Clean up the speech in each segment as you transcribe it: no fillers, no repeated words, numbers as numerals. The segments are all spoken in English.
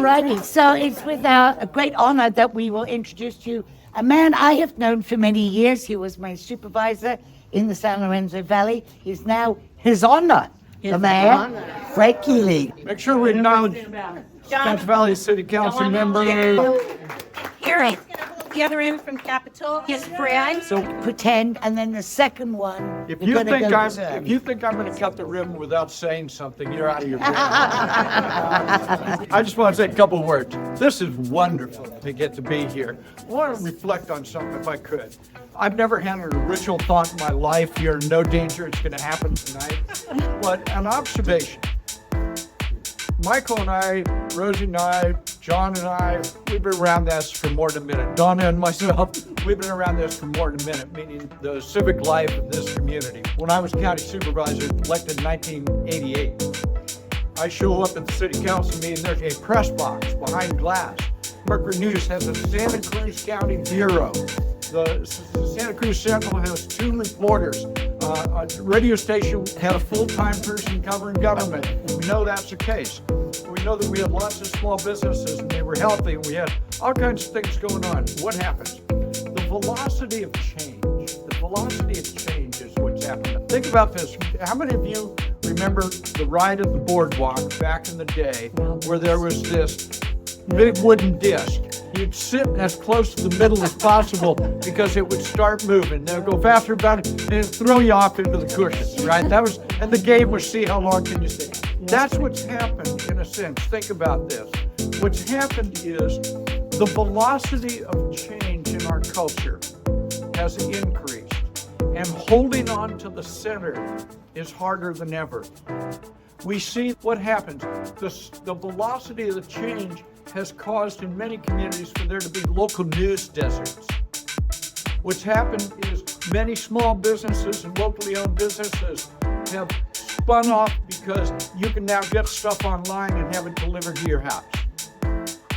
Righty, so it's with a great honor that we will introduce to you a man I have known for many years. He was my supervisor in the San Lorenzo Valley. He's now His Honor, the Mayor, Frankie Lee. Make sure we acknowledge Spencer Valley City Council member. Here, the other end from Capitol is Brad. So pretend, and then the second one. If we're you gonna think go I'm, to- if you think I'm going to cut the ribbon without saying something, you're out of your brain. I just want to say a couple of words. This is wonderful to get to be here. I want to reflect on something if I could. I've never had an original thought in my life. You're in no danger. It's going to happen tonight. But an observation. Michael and I, Rosie and I, John and I, we've been around this for more than a minute. Donna and myself, we've been around this for more than a minute, meaning the civic life of this community. When I was county supervisor, elected in 1988, I show up at the city council meeting, there's a press box behind glass. Mercury News has a Santa Cruz County bureau. The Santa Cruz Central has 2 reporters. A radio station had a full-time person covering government. We know that's the case. We know that we had lots of small businesses and they were healthy and we had all kinds of things going on. What happens? The velocity of change. The velocity of change is what's happening. Think about this. How many of you remember the ride of the boardwalk back in the day where there was this big wooden disc? You'd sit as close to the middle as possible because it would start moving. They'd go faster about it and it'd throw you off into the cushions, right? And the game was see how long can you stay. That's what's happened in a sense. Think about this. What's happened is the velocity of change in our culture has increased, and holding on to the center is harder than ever. We see what happens. The velocity of the change has caused in many communities for there to be local news deserts. What's happened is many small businesses and locally owned businesses have spun off because you can now get stuff online and have it delivered to your house.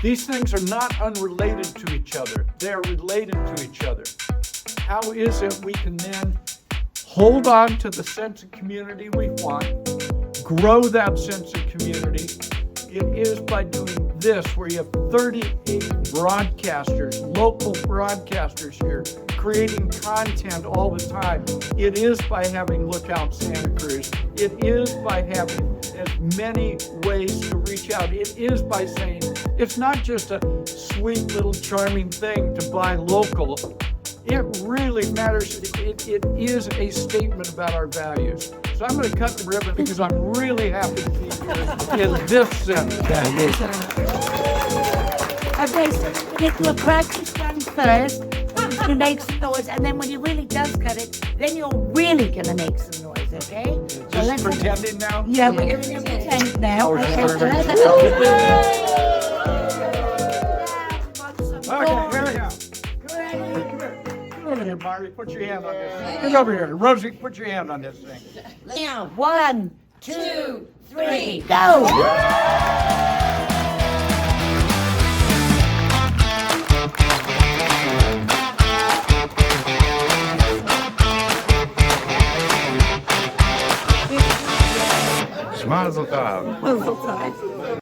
These things are not unrelated to each other. They are related to each other. How is it we can then hold on to the sense of community we want, grow that sense of community? It is by doing this, where you have 38 broadcasters, local broadcasters here, creating content all the time. It is by having Lookout Santa Cruz. It is by having as many ways to reach out. It is by saying, it's not just a sweet little charming thing to buy local. It really matters. It is a statement about our values. So I'm going to cut the ribbon because I'm really happy to be here in this sense. Okay, so get to a practice run first. He's gonna make some noise, and then when he really does cut it, then you're really gonna make some noise, okay? Just pretending now? Yeah, we're gonna pretend now. Okay, so that's Okay, here we go. Come over here, Marty. Put your hand on this thing. Get over here. Rosie, put your hand on this thing. now. 1, 2, 3, go! Mazel tov.